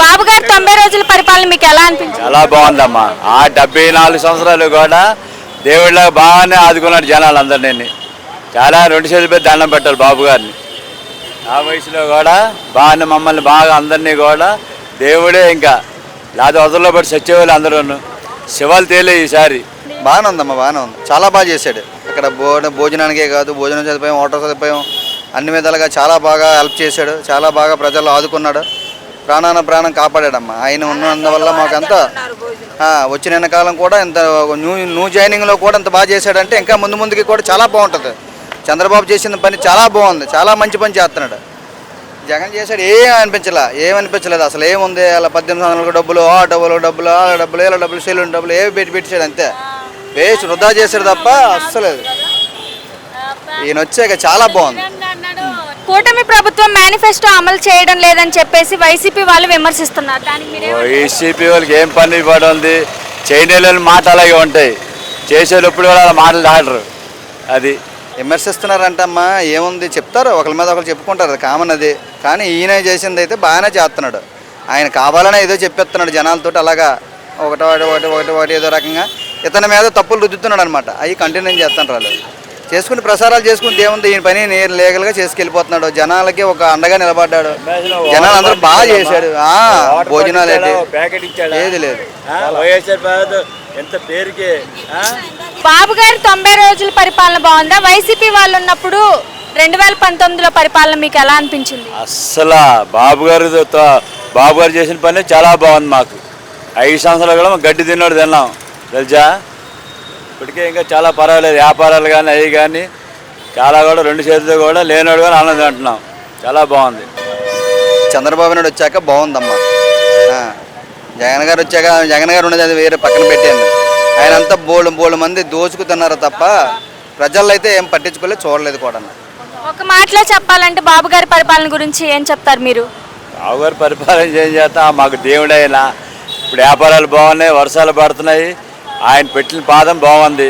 బాబు గారు 90 రోజుల పరిపాలన మీకు ఎలా అనిపించింది? చాలా బాగుందమ్మా. ఆ 74 సంవత్సరాలు కూడా దేవుళ్ళ బాగానే ఆదుకున్నాడు జనాలందరినీ. చాలా 2 చేతులు పెట్టి దండం పెట్టాలి బాబు గారిని. ఆ వయసులో కూడా బాగానే మమ్మల్ని బాగా అందరినీ కూడా దేవుడే ఇంకా లేదా వదల్లో పడి సచ్చేవాళ్ళు అందరూ శివాలు తేలే ఈసారి. బాగానే ఉందమ్మా, బాగానే ఉంది. చాలా బాగా చేశాడు. ఇక్కడ భోజనానికే కాదు, భోజనం సదుపాయం, వాటర్ సదుపాయం అన్ని విధాలుగా చాలా బాగా హెల్ప్ చేశాడు. చాలా బాగా ప్రజలు ఆదుకున్నాడు. ప్రాణం కాపాడాడమ్మా. ఆయన ఉన్నందువల్ల మాకంతా వచ్చిన కాలం కూడా ఇంత న్యూ జాయినింగ్లో కూడా ఇంత బాగా చేశాడంటే ఇంకా ముందుకి కూడా చాలా బాగుంటుంది. చంద్రబాబు చేసిన పని చాలా బాగుంది. చాలా మంచి పని చేస్తున్నాడు. జగన్ చేశాడు ఏమనిపించలేదు అసలు. ఏముంది అలా 18 వందలకు డబ్బులు, ఆ డబ్బులు ఇలా డబ్బులు సెలూన్ డబ్బులు ఏవి పెట్టాడు అంతే. వేస్ట్ వృధా చేశాడు తప్ప అస్సలేదు. ఈయన వచ్చాక చాలా బాగుంది. కూటమి ప్రభుత్వం మేనిఫెస్టో అమలు చేయడం లేదని చెప్పేసి వైసీపీ వాళ్ళు విమర్శిస్తున్నారు. వైసీపీ వాళ్ళకి ఏం పని ఇవ్వడం ఉంది? చైనాలోని మాట అలాగే ఉంటాయి, చేసేటప్పుడు కూడా అలా మాటలు ఆడరు. అది విమర్శిస్తున్నారంటమ్మా. ఏముంది చెప్తారు, ఒకరి మీద ఒకరు చెప్పుకుంటారు, అది కామన్ అది. కానీ ఈయన చేసింది అయితే బాగానే చేస్తున్నాడు. ఆయన కావాలనే ఏదో చెప్పేస్తున్నాడు జనాలతో. అలాగా ఒకటి ఏదో రకంగా ఇతని మీద తప్పులు రుద్దుతున్నాడు అనమాట. అవి కంటిన్యూ చేస్తున్నారు. వాళ్ళు చేసుకుని ప్రసారాలు చేసుకుని ఏముంది, ఈయన పని లీగల్గా చేసుకెళ్ళిపోతున్నాడు. జనాలకి ఒక అండగా నిలబడ్డాడు. జనాలు అందరూ బాగా చేశాడు. భోజనాలు ఏది లేదు. ఎంత పేరుకే. బాబు గారు 90 రోజుల పరిపాలన బాగుందా? వైసీపీ వాళ్ళు ఉన్నప్పుడు 2019లో పరిపాలన మీకు ఎలా అనిపించింది? అస్సలు బాబు గారు చేసిన పని చాలా బాగుంది. మాకు 5 సంవత్సరాలు కూడా గడ్డి తిన్నాం తెలుసా. ఇప్పటికే ఇంకా చాలా పర్వాలేదు. వ్యాపారాలు కానీ అవి కానీ చాలా కూడా 2 చేతులు కూడా లేనివాడు కానీ ఆనందం అంటున్నాం. చాలా బాగుంది. చంద్రబాబు నాయుడు వచ్చాక బాగుందమ్మా. జగన్ గారు ఉన్నది అది వేరే పక్కన పెట్టాను. ఆయన అంతా బోళ్ళు మంది దోచుకుతున్నారు తప్ప ప్రజల్లో అయితే ఏం పట్టించుకోలేదు, చూడలేదు కూడా. ఒక మాటలో చెప్పాలంటే బాబు గారి పరిపాలన గురించి ఏం చెప్తారు మీరు? బాబు గారి పరిపాలన ఏం చేస్తా, మాకు దేవుడైనా. ఇప్పుడు వ్యాపారాలు బాగున్నాయి, వర్షాలు పడుతున్నాయి. ఆయన పెట్టిన పాదం బాగుంది,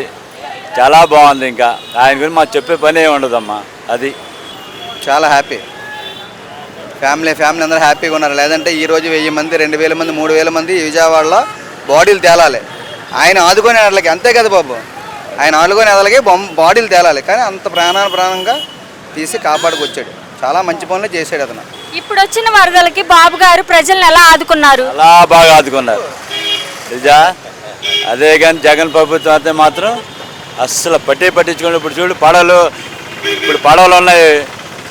చాలా బాగుంది. ఇంకా ఆయన గురించి మాకు చెప్పే పని ఏమి ఉండదమ్మా. అది చాలా హ్యాపీ. ఫ్యామిలీ అందరూ హ్యాపీగా ఉన్నారు. లేదంటే ఈరోజు 1000 మంది, 2000 మంది, 3000 మంది విజయవాడలో బాడీలు తేలాలి. ఆయన ఆదుకునే వాళ్ళకి అంతే కదా బాబు. ఆయన ఆదుకునే వాళ్ళకి బాడీలు తేలాలి. కానీ అంత ప్రాణంగా తీసి కాపాడుకొచ్చాడు. చాలా మంచి పనులు చేశాడు అతను. ఇప్పుడు వచ్చిన వరదలకి బాబు గారు ప్రజల్ని ఎలా ఆదుకున్నారు? చాలా బాగా ఆదుకున్నారు నిజా. అదే కానీ జగన్ ప్రభుత్వం అయితే మాత్రం అస్సలు పట్టించుకోండి. ఇప్పుడు చూడు ఇప్పుడు పడవలు ఉన్నాయి.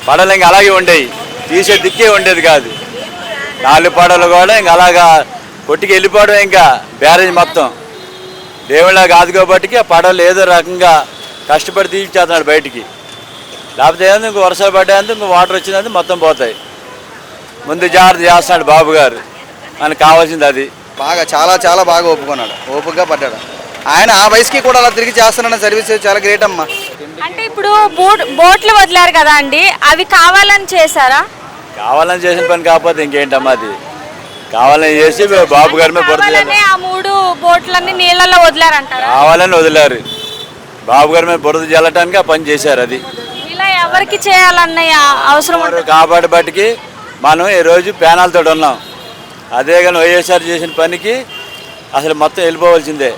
పడవలు ఇంకా అలాగే ఉండేవి, తీసే దిక్కే ఉండేది కాదు. 4 పడవలు కూడా ఇంకా అలాగా కొట్టుకి వెళ్ళిపోవడం. ఇంకా బ్యారేజ్ మొత్తం దేవుళ్ళకి ఆదుకోబట్టికి ఆ పడవలు ఏదో రకంగా కష్టపడి తీర్చేస్తున్నాడు బయటికి. లేకపోతే ఏంది ఇంకో వర్షాలు పడ్డాయంటే ఇంకో వాటర్ వచ్చిందంటే మొత్తం పోతాయి. ముందు జాగ్రత్త చేస్తున్నాడు బాబు గారు. మనకు కావాల్సింది అది. బాగా చాలా బాగా ఒప్పుకున్నాడు, ఓపికగా పడ్డాడు. ఆయన ఆ వయసుకి కూడా అలా తిరిగి చేస్తున్నాడు సర్వీస్. చాలా గ్రేట్ అమ్మా. అంటే ఇప్పుడు బోట్లు వదిలారు కదా అండి, అవి కావాలని చేశారా? కావాలని చేసిన పని కాకపోతే ఇంకేంటమ్మా. అది కావాలని చేసి బాబు గారి మీద బురద. ఆ 3 బోట్లన్నీ నీళ్ళల్లో వదిలారంటారా? కావాలని వదిలారు. బాబు గారి మీద బురద జల్లటానికి ఆ పని చేశారు. అది ఇలా ఎవరికి చేయాలన్న అవసరం కాబట్టి బట్టికి మనం ఈరోజు ప్యానాలతో ఉన్నాం. అదే కానీ వైఎస్ఆర్ చేసిన పనికి అసలు మొత్తం వెళ్ళిపోవాల్సిందే.